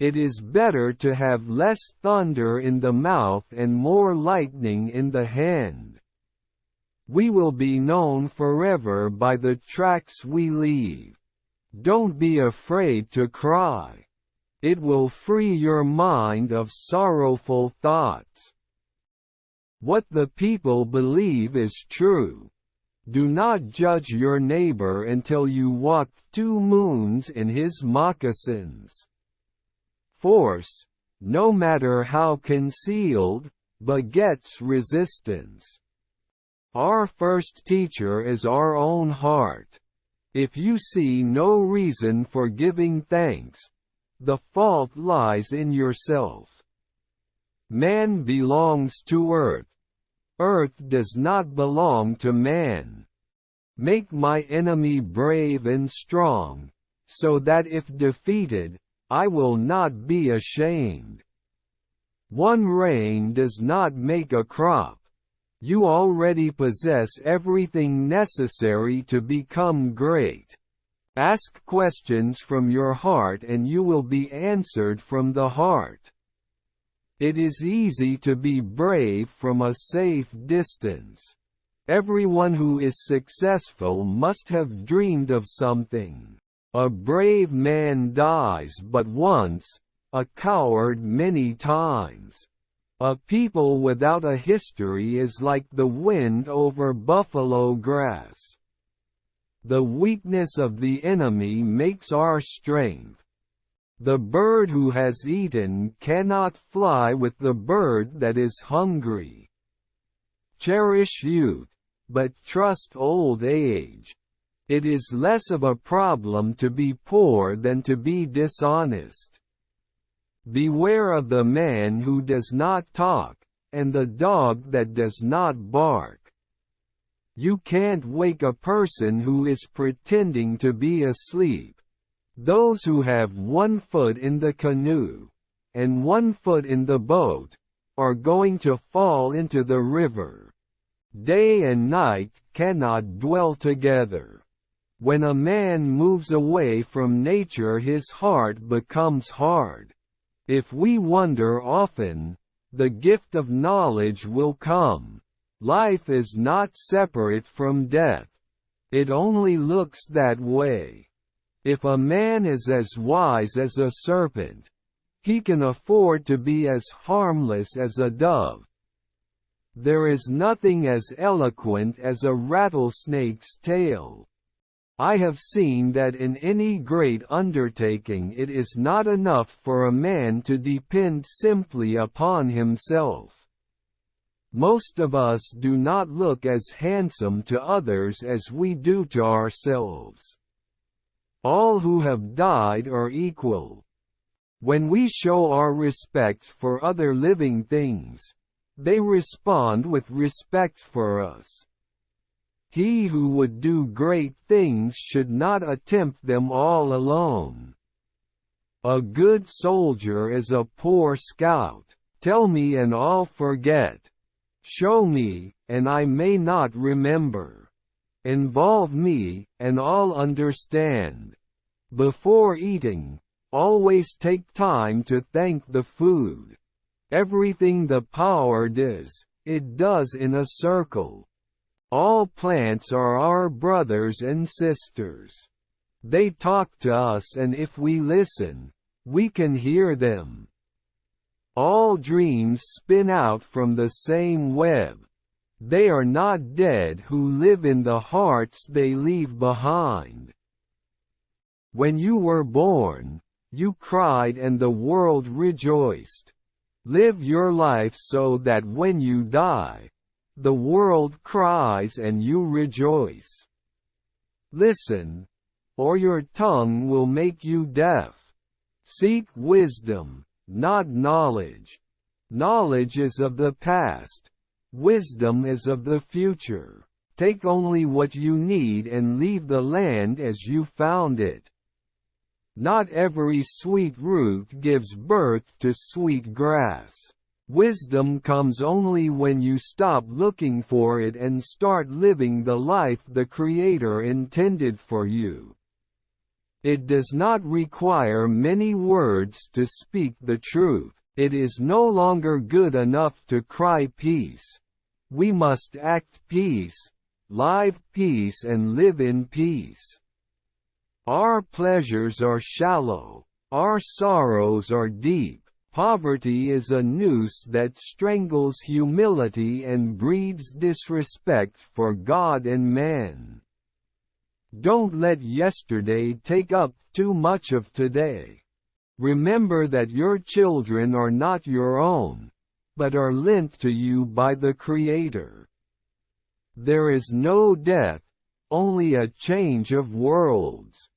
It is better to have less thunder in the mouth and more lightning in the hand. We will be known forever by the tracks we leave. Don't be afraid to cry. It will free your mind of sorrowful thoughts. What the people believe is true. Do not judge your neighbor until you walked 2 moons in his moccasins. Force, no matter how concealed, begets resistance. Our first teacher is our own heart. If you see no reason for giving thanks, the fault lies in yourself. Man belongs to earth. Earth does not belong to man. Make my enemy brave and strong, so that if defeated, I will not be ashamed. One rain does not make a crop. You already possess everything necessary to become great. Ask questions from your heart and you will be answered from the heart. It is easy to be brave from a safe distance. Everyone who is successful must have dreamed of something. A brave man dies but once, a coward many times. A people without a history is like the wind over buffalo grass. The weakness of the enemy makes our strength. The bird who has eaten cannot fly with the bird that is hungry. Cherish youth, but trust old age. It is less of a problem to be poor than to be dishonest. Beware of the man who does not talk, and the dog that does not bark. You can't wake a person who is pretending to be asleep. Those who have 1 foot in the canoe, and 1 foot in the boat, are going to fall into the river. Day and night cannot dwell together. When a man moves away from nature, his heart becomes hard. If we wonder often, the gift of knowledge will come. Life is not separate from death. It only looks that way. If a man is as wise as a serpent, he can afford to be as harmless as a dove. There is nothing as eloquent as a rattlesnake's tail. I have seen that in any great undertaking it is not enough for a man to depend simply upon himself. Most of us do not look as handsome to others as we do to ourselves. All who have died are equal. When we show our respect for other living things, they respond with respect for us. He who would do great things should not attempt them all alone. A good soldier is a poor scout. Tell me and I'll forget. Show me, and I may not remember. Involve me, and I'll understand. Before eating, always take time to thank the food. Everything the power does, it does in a circle. All plants are our brothers and sisters. They talk to us, and if we listen, we can hear them. All dreams spin out from the same web. They are not dead who live in the hearts they leave behind. When you were born, you cried and the world rejoiced. Live your life so that when you die, the world cries and you rejoice. Listen, or your tongue will make you deaf. Seek wisdom, not knowledge. Knowledge is of the past. Wisdom is of the future. Take only what you need and leave the land as you found it. Not every sweet root gives birth to sweet grass. Wisdom comes only when you stop looking for it and start living the life the Creator intended for you. It does not require many words to speak the truth. It is no longer good enough to cry peace. We must act peace, live peace and live in peace. Our pleasures are shallow. Our sorrows are deep. Poverty is a noose that strangles humility and breeds disrespect for God and man. Don't let yesterday take up too much of today. Remember that your children are not your own, but are lent to you by the Creator. There is no death, only a change of worlds.